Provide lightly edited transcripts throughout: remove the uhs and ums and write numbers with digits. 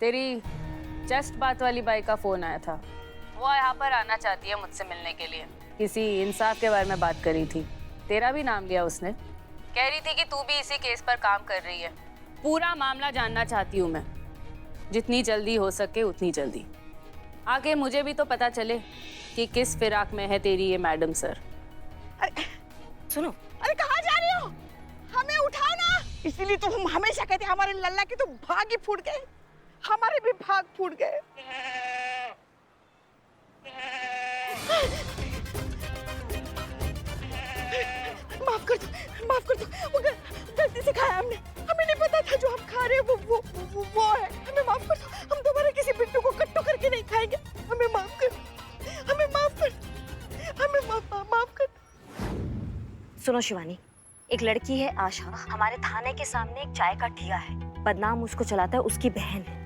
तेरी जस्ट बात वाली बाई का फोन आया था। वो यहाँ पर आना चाहती है मुझसे मिलने के लिए। किसी इंसाफ के बारे में बात करी थी। तेरा भी नाम लिया उसने। कह रही थी कि तू भी इसी केस पर काम कर रही है। पूरा मामला जानना चाहती हूँ मैं, जितनी जल्दी हो सके उतनी जल्दी। आगे मुझे भी तो पता चले कि किस फिराक में है तेरी ये मैडम सर। अरे सुनो, अरे कहाँ जा रही हो? हमें उठाओ ना। इसीलिए तो हम हमेशा कहते हैं हमारे लल्ला के तो भाग ही फूट गए। हमारे भी भाग फूट गए। माफ कर दो, माफ कर दो। वो गलती से खाया हमने। हमें नहीं पता था जो हम खा रहे हैं वो है। हमें माफ कर दो। हम दोबारा किसी बिट्टू को कट्टू करके नहीं खाएंगे। हमें माफ कर, हमें माफ कर, हमें माफ कर। सुनो शिवानी, एक लड़की है आशा, हमारे थाने के सामने एक चाय का ठिया है। बदनाम उसको चलाता है उसकी बहन है।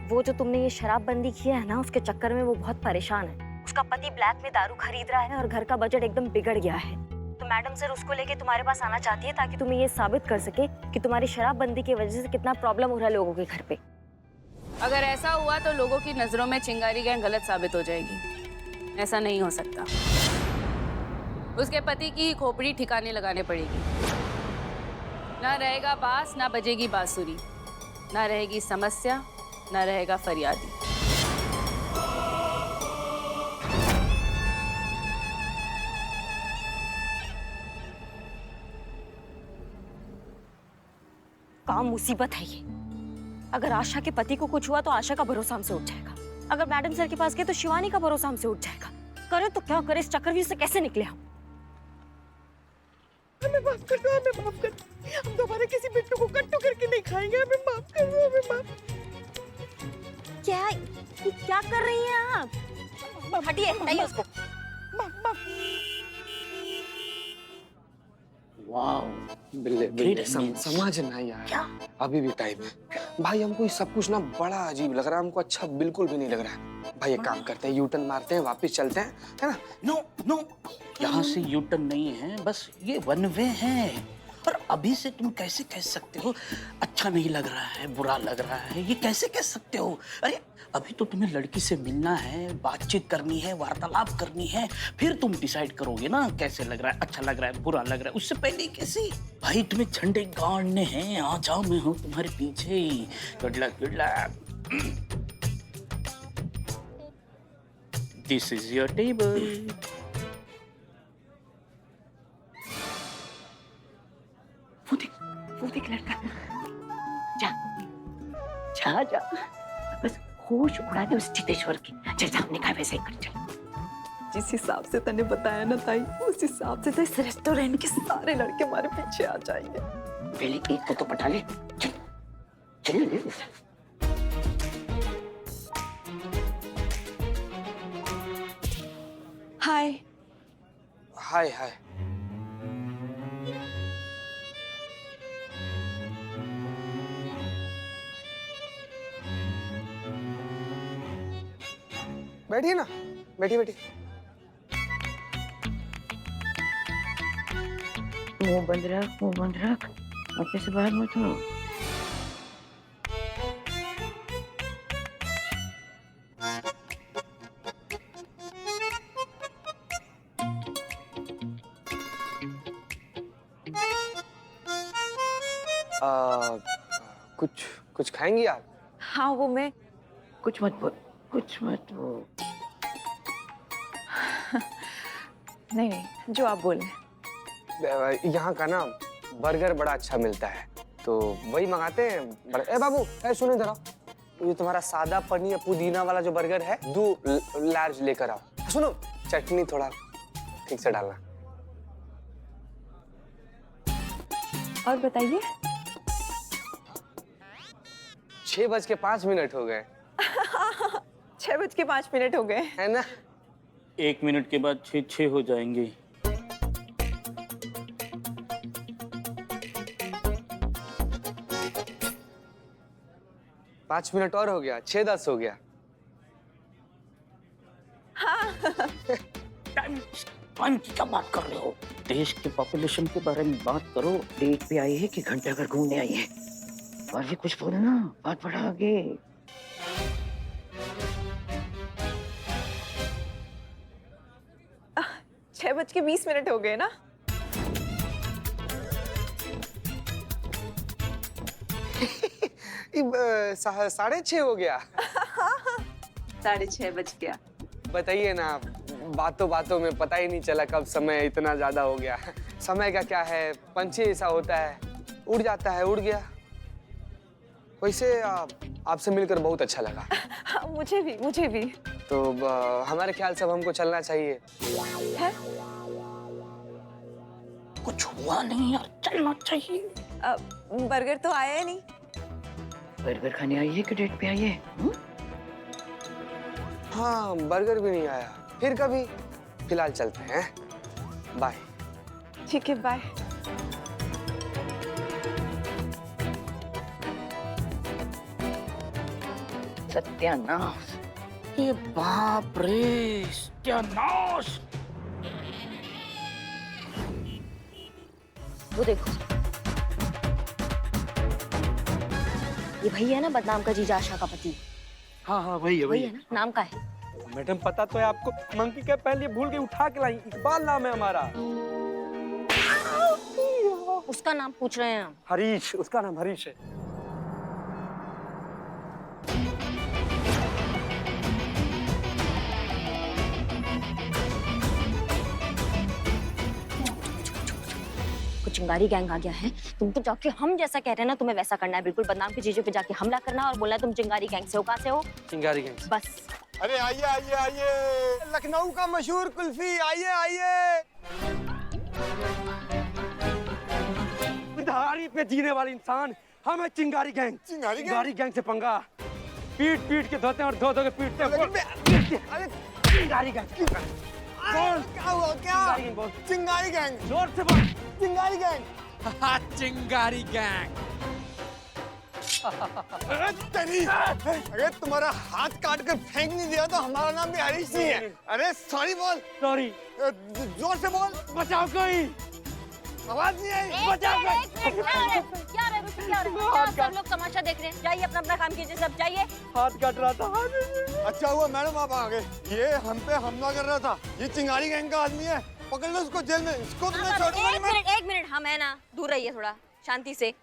वो जो तुमने ये शराबबंदी किया है ना, उसके चक्कर में वो बहुत परेशान है। उसका पति ब्लैक में दारू खरीद रहा है और घर का बजट एकदम बिगड़ गया है। तो मैडम सर उसको लेके तुम्हारे पास आना चाहती है ताकि तुम्हें ये साबित कर सके कि तुम्हारी शराबबंदी की वजह से कितना प्रॉब्लम हो रहा है लोगों के घर पे। अगर ऐसा हुआ तो लोगों की नजरों में चिंगारी गैंग गलत साबित हो जाएगी। ऐसा नहीं हो सकता। उसके पति की खोपड़ी ठिकाने लगाने पड़ेगी। ना रहेगा बांस, ना बजेगी बांसुरी, ना रहेगी समस्या, ना रहेगा फरियादी। काम मुसीबत है ये। अगर आशा के पति को कुछ हुआ तो आशा का भरोसा हमसे उठ जाएगा। अगर मैडम सर के पास गए तो शिवानी का भरोसा हमसे उठ जाएगा। करे तो क्या करे, इस चक्रव्यूह से कैसे निकले हम? हमें माफ कर दो, हमें माफ कर दो। हम दोबारा किसी बिट्टू को कट्टू करके नहीं खाएंगे। हमें माफ कर दो, हमें माफ। क्या कर रही हैं आप? हटिए, हटाइए उसको। माफ। बिल्ले समझना यार। क्या? अभी भी टाइम है भाई। हमको ये सब कुछ ना बड़ा अजीब लग रहा है। हमको अच्छा बिल्कुल भी नहीं लग रहा है भाई। एक काम करते हैं, यू टर्न मारते हैं, वापस चलते हैं, है ना? नो, यहाँ से यू टर्न नहीं है, बस ये वन वे है। और अभी से तुम कैसे कह सकते हो अच्छा नहीं लग रहा है, बुरा लग रहा है? ये कैसे कह सकते हो? अरे अभी तो तुम्हें लड़की से मिलना है, बातचीत करनी है, वार्तालाप करनी है, फिर तुम डिसाइड करोगे ना कैसे लग रहा है, अच्छा लग रहा है, बुरा लग रहा है। उससे पहले कैसे? भाई तुम्हें झंडे गाड़ने हैं, आ जाओ, मैं हूँ तुम्हारे पीछे। Good luck, good luck. This is your table. वो देख लड़का। जा बस होश उड़ा दे उस चितेश्वर की। जैसे हमने कहा वैसे ही कर। चल। जिस हिसाब से तने बताया ना ताई, उस हिसाब से तो इस रेस्टोरेंट के सारे लड़के हमारे पीछे आ जाएंगे। पहले एक को तो पटा ले। चल। हाय। बैठिए ना, बैठिए। मुंह बंद रख। ऑफिस से बाहर मत हो। कुछ खाएंगी आप? हाँ, वो मैं कुछ मत बोल। नहीं, जो आप बोले। यहाँ का ना बर्गर बड़ा अच्छा मिलता है, तो वही मंगाते हैं। ए बाबू, सुनो इधर आओ। ये तुम्हारा सादा पनीर पुदीना वाला जो बर्गर है, 2 लार्ज लेकर आओ। सुनो, चटनी थोड़ा ठीक से डालना। और बताइए। 6:05 हो गए। 6:05 हो गए, है ना? 1 मिनट के बाद 6 हो जाएंगे। पाँच मिनट और हो गया, 6:10 हो गया। टाइम की क्या बात कर रहे हो? देश के पॉपुलेशन के बारे में बात करो। डेट पे आई है कि घंटा घर घूमने आई है? और भी कुछ बोलना, बात बढ़ा आगे। 6:20 हो गए ना। ये 6:30 हो गया। 6:30 बज गया। बताइए ना, बातों बातों में पता ही नहीं चला कब समय इतना ज्यादा हो गया। समय का क्या है, पंछी ऐसा होता है, उड़ जाता है, उड़ गया। वैसे आपसे मिलकर बहुत अच्छा लगा। हाँ, मुझे भी। तो हमारे ख्याल से अब हमको चलना चाहिए। है? कुछ हुआ नहीं यार, चलना चाहिए। बर्गर तो आया ही नहीं। बर्गर खाने आई है कि डेट पे आई है? हाँ, बर्गर भी नहीं आया। फिर कभी, फिलहाल चलते हैं। बाय। ठीक है, बाय। सत्यानाश, ये बाप रे, सत्यानाश। वो देखो, ये भई है ना बदनाम का जीजा आशा का पति। हाँ हाँ वही है वही है ना, नाम का है। मैडम पता तो है आपको, मंकी के पहले भूल के उठा के लाई। इकबाल नाम है हमारा। उसका नाम पूछ रहे हैं हम। हरीश, उसका नाम हरीश है। कुछ चिंगारी गैंग आ गया है। तुमको जाके हम जैसा कह रहे हैं ना, तुम्हें वैसा करना है। बिल्कुल बदनाम के जीजे पे जाके हमला करना और बोलना है तुम चिंगारी गैंग से हो। कहाँ से हो? चिंगारी गैंग। बस। अरे आइए आइए आइए, लखनऊ का मशहूर कुल्फी, आइए आइए। धारी पे जीने वाले इंसान हम है चिंगारी गैंग। चिंगारी गैंग से पंगा, पीट पीट के धोते हैं और धो धो के पीटते हैं। अरे चिंगारी गैंग बोल, क्या हुआ, क्या? चिंगारी गैंग बोल, चिंगारी गैंग, जोर से बोल। चिंगारी गैंग। चिंगारी गैंग। अरे तेरी, अरे तुम्हारा हाथ काट कर फेंक नहीं दिया तो हमारा नाम भी हरीश नहीं है। अरे सॉरी बोल। सॉरी। जोर से बोल। बचाओ कोई, आवाज नहीं आई। बचाओ कोई। क्या रहे रुचि, क्या रहे? क्या सब लोग तमाशा देख रहे हैं? जाइए अपना अपना काम कीजिए, सब जाइए। हाथ काट रहा था। अच्छा हुआ मैडम आप आ गए। ये हम पे हमला कर रहा था। ये चिंगारी गैंग का आदमी है, पकड़ लो उसको जेल में। इसको तो मैं छोड़ूंगा नहीं। एक मिनट, हम है ना, दूर रहिए थोड़ा, शांति से।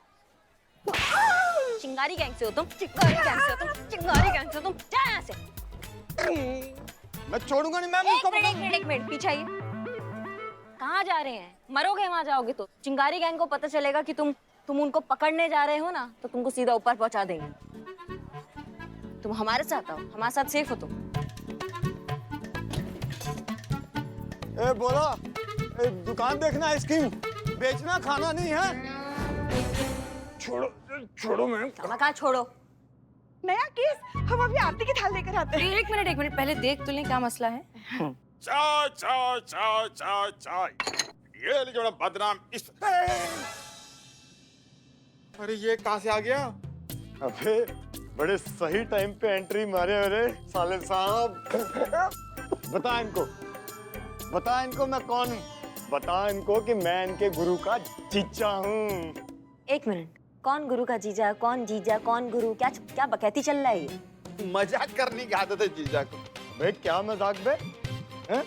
चिंगारी गैंग से हो तुम, चिंगारी गैंग से हो तुम, चिंगारी गैंग से हो तुम। जा यहाँ से। मैं छोड़ूंगा नहीं मैम एक इसको। मिनट, एक मिनट, पीछे आइए। कहाँ जा रहे हैं? मरोगे वहां जाओगे तो। चिंगारी गैंग को पता चलेगा कि तुम उनको पकड़ने जा रहे हो ना, तो तुमको सीधा ऊपर पहुंचा देंगे। तुम हमारे साथ आओ, हमारे साथ सेफ हो तुम। ए बोला, दुकान देखना, आइसक्रीम बेचना, खाना नहीं है। छोड़ो मैम। कहाँ छोड़ो? नया केस, हम अभी आरती की थाल लेकर आते हैं। एक मिनट, पहले देख तो लें क्या मसला है। चाय चाय चाय चाय चाय। ये ले जोड़ा बदनाम इस। अरे ये कहाँ से आ गया? अबे बड़े सही टाइम पे एंट्री मारे। अरे साले साहब, बता इनको मैं कौन हूँ। बता इनको कि मैं इनके गुरु का जीजा हूँ। एक मिनट, कौन गुरु का जीजा, कौन जीजा, कौन गुरु? क्या बकैती चल रहा है ये? मजाक करने की आदत है जीजा को। भाई क्या मजाक बे? हैं?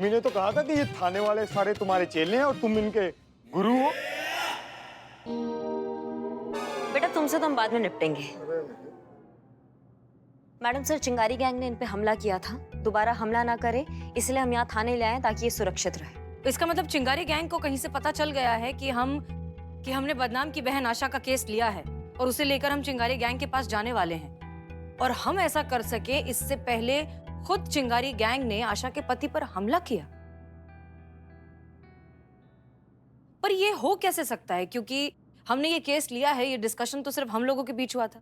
मैंने तो कहा था कि ये थाने वाले सारे तुम्हारे चेले हैं और तुम इनके गुरु हो। बेटा तुमसे तो हम बाद में निपटेंगे। मैडम सर, चिंगारी गैंग ने इन पे हमला किया था। दोबारा हमला ना करे इसलिए हम यहाँ थाने ले आए ताकि ये सुरक्षित रहे। इसका मतलब चिंगारी गैंग को कहीं से पता चल गया है कि हमने बदनाम की बहन आशा का केस लिया है और उसे लेकर हम चिंगारी गैंग के पास जाने वाले हैं। और हम ऐसा कर सके इससे पहले खुद चिंगारी गैंग ने आशा के पति पर हमला किया। पर ये हो कैसे सकता है, क्योंकि हमने ये केस लिया है, ये डिस्कशन तो सिर्फ हम लोगों के बीच हुआ था,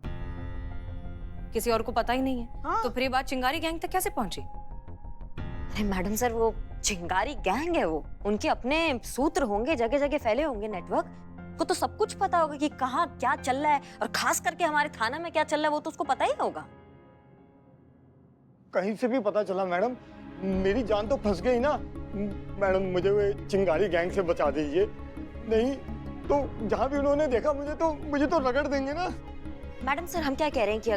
किसी और को पता ही नहीं है। हाँ। तो फिर ये बात चिंगारी गैंग तक कैसे पहुंची? अरे मैडम सर, वो चिंगारी गैंग है, वो उनके अपने सूत्र होंगे, जगह जगह फैले होंगे नेटवर्क। को तो सब कुछ पता होगा कि कहाँ क्या चल रहा है, और खास करके हमारे थाना में क्या चल रहा है वो तो उसको पता ही होगा। कहीं से भी पता चला मैडम, मेरी जान तो फंस गई ना। मैडम मुझे वो चिंगारी गैंग से बचा दीजिए, नहीं तो जहाँ भी उन्होंने देखा मुझे तो रगड़ देंगे ना। मैडम सर, हम क्या कह रहे हैं कि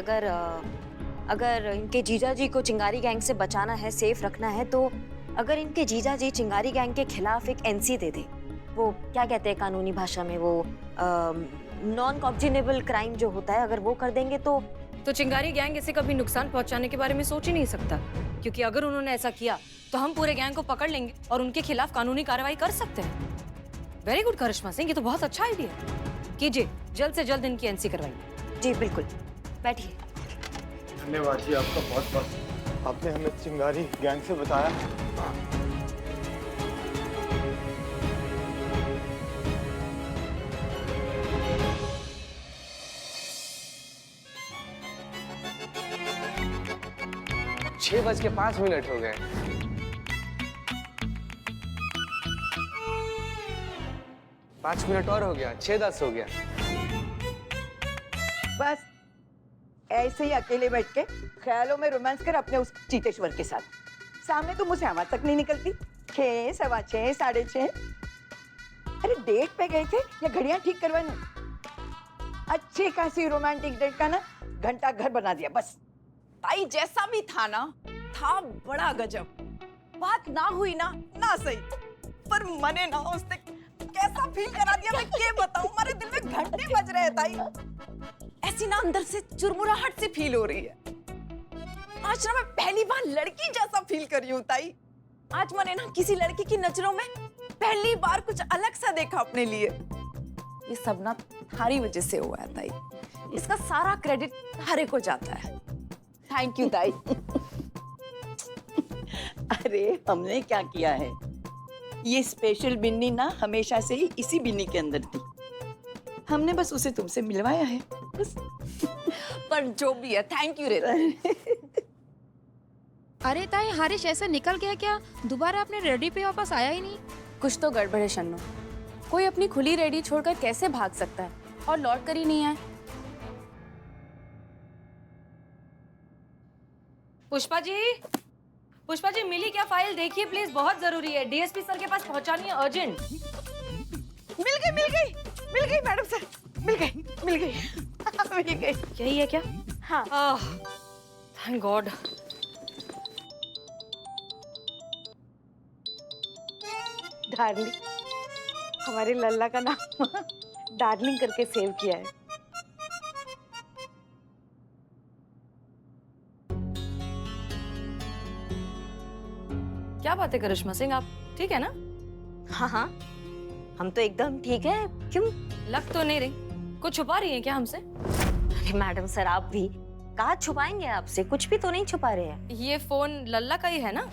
अगर इनके जीजा जी को चिंगारी गैंग से बचाना है, सेफ रखना है, तो अगर इनके जीजा जी चिंगारी गैंग के खिलाफ एक एनसी दे दे, वो क्या कहते हैं कानूनी भाषा में, वो नॉन कॉग्निजेबल क्राइम जो होता है, अगर वो कर देंगे तो चिंगारी गैंग इसे कभी नुकसान पहुंचाने के बारे में सोच ही नहीं सकता, क्योंकि अगर उन्होंने ऐसा किया तो हम पूरे गैंग को पकड़ लेंगे और उनके खिलाफ कानूनी कार्रवाई कर सकते हैं। वेरी गुड करिश्मा सिंह, ये तो बहुत अच्छा आइडिया है। कीजिए, जल्द से जल्द इनकी एनसी करवाइए। जी बिल्कुल, बैठिए। धन्यवाद जी आपका बहुत बहुत, आपने हमें चिंगारी गैंग से बताया। छह बज के 5 मिनट हो गए। पाँच मिनट और हो गया, 6:10 हो गया। बस ऐसे ही अकेले बैठ के ख्यालों में रोमांस कर अपने उस चीतेश्वर के साथ। सामने तो मुझसे आवाज तक नहीं निकलती। 6, 6:15, 6:30। अरे डेट पे गए थे या घड़ियां ठीक करवाने? अच्छी खासी रोमांटिक डेट का ना घंटा घर बना दिया बस। ताई जैसा भी था ना, था बड़ा गजब। बात ना हुई ना सही, पर मने ना उसने कैसा फील करा दिया, मैं क्या बताऊं। हमारे दिल में घंटे बज रहे हैं ताई। ऐसी ना अंदर से चुरमुराहट सी फील हो रही है। आज ना मैं पहली बार लड़की जैसा फील कर रही हूँ ताई। आज मैंने ना किसी लड़की की नजरों में पहली बार कुछ अलग सा देखा अपने लिए। ये सब ना थारी वजह से हुआ है ताई। इसका सारा क्रेडिट थारे को जाता है। थैंक यू ताई। अरे हमने क्या किया है, ये स्पेशल बिन्नी ना हमेशा से ही इसी बिन्नी के अंदर थी। हमने बस उसे तुमसे मिलवाया है बस। पर जो भी है, थैंक यू रे। अरे ताई, हारिश ऐसा निकल गया क्या? दोबारा अपने रेडी पे वापस आया ही नहीं। कुछ तो गड़बड़ है शन्नू। कोई अपनी खुली रेडी छोड़कर कैसे भाग सकता है और लौट कर ही नहीं आए? पुष्पा जी मिली क्या फाइल? देखिए प्लीज, बहुत जरूरी है। डीएसपी सर के पास पहुंचानी है, अर्जेंट। मिल गई मैडम सर, मिल गई मिल गई। यही है क्या? हाँ। Thank God. डार्लिंग, हमारे लल्ला का नाम डार्लिंग करके सेव किया है। क्या बात है करिश्मा सिंह, आप ठीक है ना? हाँ हाँ, हम तो एकदम ठीक है। क्यों? लग तो नहीं रही। कुछ छुपा रही है क्या हमसे? अरे मैडम सर, आप भी कहाँ छुपाएंगे आपसे? कुछ भी तो नहीं छुपा रहे हैं। ये फोन लल्ला का ही है ना?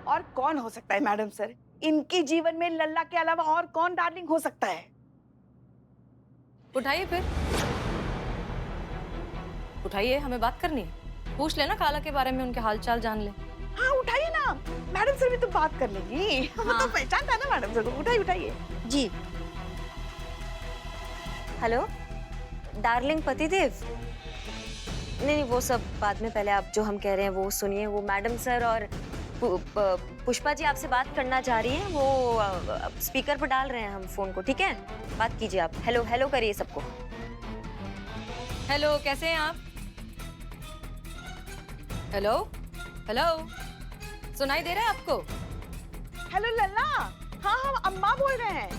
और कौन हो सकता है मैडम सर? इनके जीवन में लल्ला के अलावा और कौन डार्लिंग हो सकता है? उठाइए फिर, उठाइए, हमें बात करनी है। पूछ लेना काला के बारे में, उनके हालचाल जान ले। हाँ उठाइए ना, मैडम सर भी तो बात कर लेंगी। हम तो पहचानता है ना मैडम सर को। उठाइए जी। हेलो डार्लिंग पतिदेव। नहीं, वो सब बाद में, पहले आप जो हम कह रहे हैं वो सुनिए। वो मैडम सर और पुष्पा जी आपसे बात करना चाह रही हैं। वो स्पीकर पर डाल रहे हैं हम फोन को, ठीक है? बात कीजिए आप। हेलो हेलो करिए सबको। हेलो, कैसे हैं आप? हेलो हेलो, सुनाई दे रहा है आपको? हेलो लल्ला। हाँ हम अम्मा बोल रहे हैं।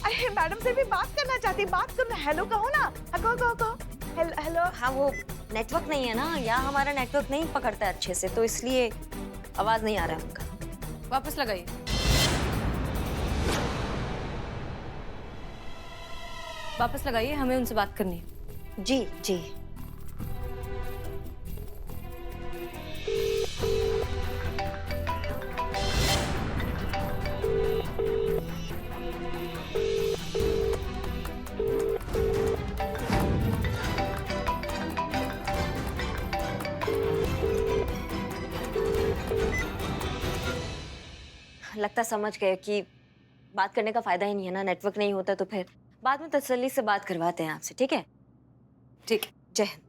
अरे मैडम से भी बात करना चाहती। बात करो ना, हेलो कहो ना। कहो। हेलो। हाँ, वो नेटवर्क नहीं है ना, या हमारा नेटवर्क नहीं पकड़ता है अच्छे से, तो इसलिए आवाज नहीं आ रहा है उनका। वापस लगाइए। वापस लगाइए, हमें उनसे बात करनी है। जी जी। लगता समझ गए कि बात करने का फायदा ही नहीं है ना, नेटवर्क नहीं होता तो फिर बाद में तसल्ली से बात करवाते हैं आपसे, ठीक है? ठीक। जय हिंद।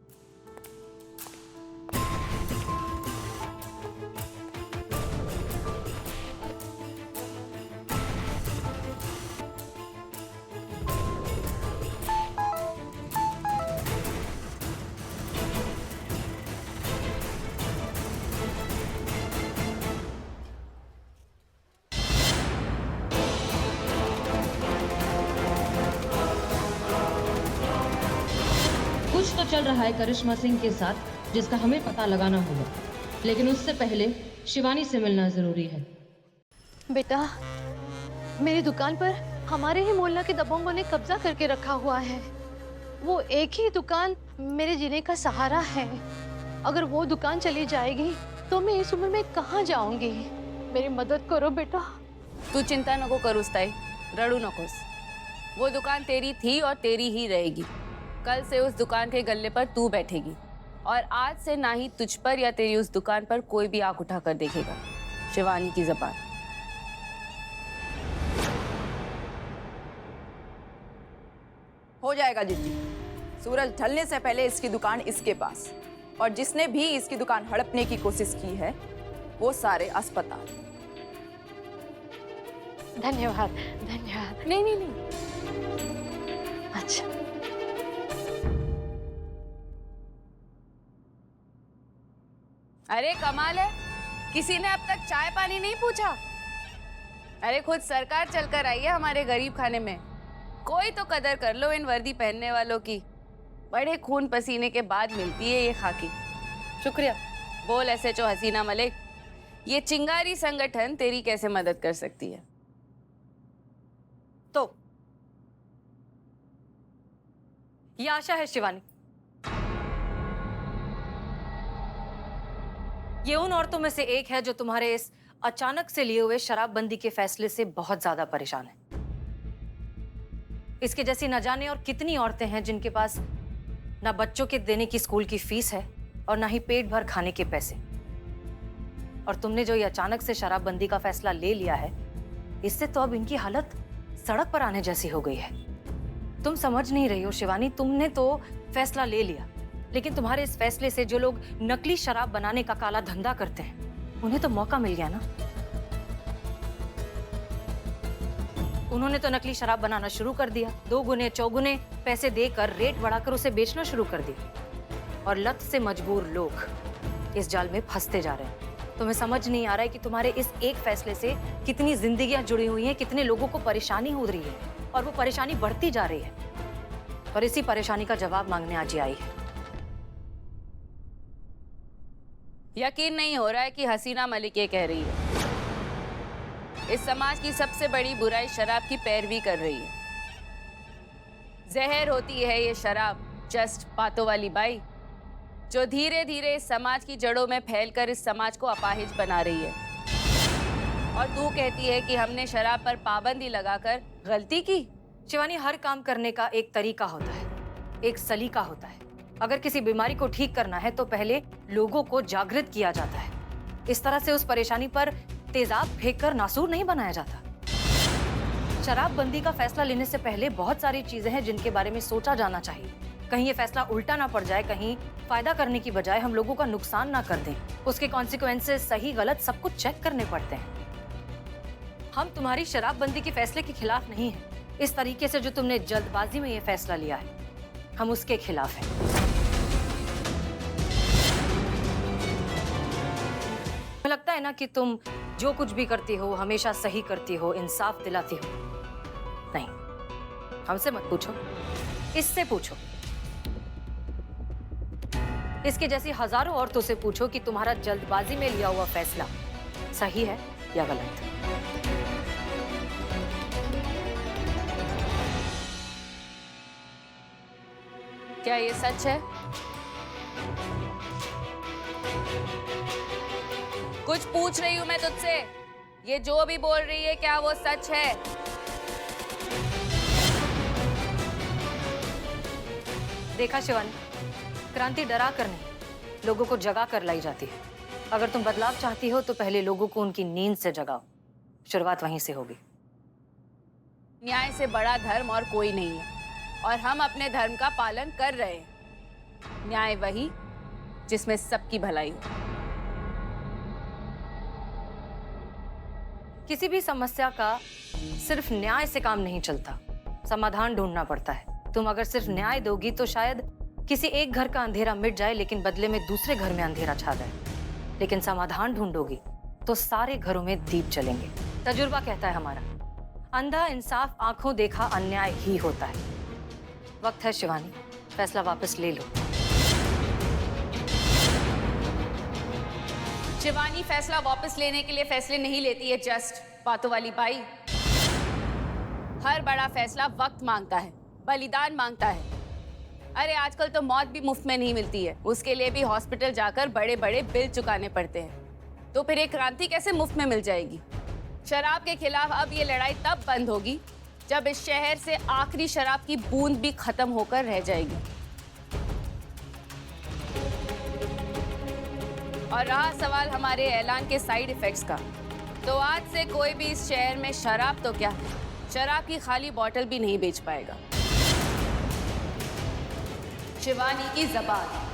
चल रहा है करिश्मा सिंह के साथ जिसका हमें पता लगाना होगा, लेकिन उससे पहले शिवानी से मिलना जरूरी है। बेटा, मेरी दुकान पर हमारे ही मोहल्ला के दबंगों ने कब्जा करके रखा हुआ है। वो एक ही दुकान मेरे जीने का सहारा है। अगर वो दुकान चली जाएगी तो मैं इस उम्र में कहाँ जाऊंगी? मेरी मदद करो बेटा। तू चिंता नको कर उस्ताई, रड़ू नकोस। वो दुकान तेरी थी और तेरी ही रहेगी। कल से उस दुकान के गल्ले पर तू बैठेगी और आज से ना ही तुझ पर या तेरी उस दुकान पर कोई भी आंख उठाकर देखेगा। शिवानी की ज़बान। हो जाएगा जीजी। सूरज ढलने से पहले इसकी दुकान इसके पास, और जिसने भी इसकी दुकान हड़पने की कोशिश की है वो सारे अस्पताल। धन्यवाद धन्यवाद। नहीं नहीं नहीं। अच्छा, अरे कमाल है, किसी ने अब तक चाय पानी नहीं पूछा। अरे खुद सरकार चलकर आई है हमारे गरीब खाने में। कोई तो कदर कर लो इन वर्दी पहनने वालों की। बड़े खून पसीने के बाद मिलती है ये खाकी। शुक्रिया। बोल एसएचओ हसीना मलिक, ये चिंगारी संगठन तेरी कैसे मदद कर सकती है? तो ये आशा है शिवानी, ये उन औरतों में से एक है जो तुम्हारे इस अचानक से लिए हुए शराबबंदी के फैसले से बहुत ज्यादा परेशान है। इसके जैसी न जाने और कितनी औरतें हैं जिनके पास ना बच्चों के देने की स्कूल की फीस है और ना ही पेट भर खाने के पैसे। और तुमने जो ये अचानक से शराबबंदी का फैसला ले लिया है, इससे तो अब इनकी हालत सड़क पर आने जैसी हो गई है। तुम समझ नहीं रही हो शिवानी, तुमने तो फैसला ले लिया, लेकिन तुम्हारे इस फैसले से जो लोग नकली शराब बनाने का काला धंधा करते हैं, उन्हें तो मौका मिल गया ना। उन्होंने तो नकली शराब बनाना शुरू कर दिया, 2 गुने चौगुने पैसे देकर रेट बढ़ाकर उसे बेचना शुरू कर दिया। और लत से मजबूर लोग इस जाल में फंसते जा रहे हैं। तुम्हें समझ नहीं आ रहा है कि तुम्हारे इस एक फैसले से कितनी जिंदगियां जुड़ी हुई हैं, कितने लोगों को परेशानी हो रही है, और वो परेशानी बढ़ती जा रही है। और इसी परेशानी का जवाब मांगने आज ही आई है। यकीन नहीं हो रहा है कि हसीना मलिक ये कह रही है। इस समाज की सबसे बड़ी बुराई शराब की पैरवी कर रही है। जहर होती है ये शराब, जस्ट बातों वाली बाई, जो धीरे धीरे इस समाज की जड़ों में फैलकर इस समाज को अपाहिज बना रही है। और तू कहती है कि हमने शराब पर पाबंदी लगाकर गलती की? शिवानी, हर काम करने का एक तरीका होता है, एक सलीका होता है। अगर किसी बीमारी को ठीक करना है तो पहले लोगों को जागृत किया जाता है। इस तरह से उस परेशानी पर तेजाब फेंककर नासूर नहीं बनाया जाता। शराबबंदी का फैसला लेने से पहले बहुत सारी चीजें हैं जिनके बारे में सोचा जाना चाहिए। कहीं ये फैसला उल्टा ना पड़ जाए, कहीं फायदा करने की बजाय हम लोगों का नुकसान ना कर दें। उसके कॉन्सिक्वेंसेस सही गलत सब कुछ चेक करने पड़ते हैं। हम तुम्हारी शराबबंदी के फैसले के खिलाफ नहीं हैं। इस तरीके से जो तुमने जल्दबाजी में ये फैसला लिया है, हम उसके खिलाफ हैं। मुझे लगता है ना कि तुम जो कुछ भी करती हो हमेशा सही करती हो, इंसाफ दिलाती हो। नहीं, हमसे मत पूछो, इससे पूछो। इसके जैसी हजारों औरतों से पूछो कि तुम्हारा जल्दबाजी में लिया हुआ फैसला सही है या गलत। क्या ये सच है? कुछ पूछ रही हूं मैं तुझसे। ये जो भी बोल रही है, क्या वो सच है? देखा शिवानी, क्रांति डरा कर नहीं, लोगों को जगा कर लाई जाती है। अगर तुम बदलाव चाहती हो तो पहले लोगों को उनकी नींद से जगाओ। शुरुआत वहीं से होगी। न्याय से बड़ा धर्म और कोई नहीं है, और हम अपने धर्म का पालन कर रहे हैं। न्याय वही जिसमें सबकी भलाई हो। किसी भी समस्या का सिर्फ न्याय से काम नहीं चलता, समाधान ढूंढना पड़ता है। तुम अगर सिर्फ न्याय दोगी तो शायद किसी एक घर का अंधेरा मिट जाए, लेकिन बदले में दूसरे घर में अंधेरा छा जाए। लेकिन समाधान ढूंढोगी तो सारे घरों में दीप जलेंगे। तजुर्बा कहता है हमारा, अंधा इंसाफ आंखों देखा अन्याय ही होता है। वक्त है शिवानी, फैसला वापस ले लो। शिवानी फैसला वापस लेने के लिए फैसले नहीं लेती है जस्ट बातों वाली बाई। हर बड़ा फैसला वक्त मांगता है, बलिदान मांगता है। अरे आजकल तो मौत भी मुफ्त में नहीं मिलती है, उसके लिए भी हॉस्पिटल जाकर बड़े बड़े बिल चुकाने पड़ते हैं। तो फिर ये क्रांति कैसे मुफ्त में मिल जाएगी? शराब के खिलाफ अब ये लड़ाई तब बंद होगी जब इस शहर से आखिरी शराब की बूंद भी खत्म होकर रह जाएगी। और रहा सवाल हमारे ऐलान के साइड इफेक्ट्स का, तो आज से कोई भी इस शहर में शराब तो क्या, शराब की खाली बोतल भी नहीं बेच पाएगा। शिवानी की ज़बान।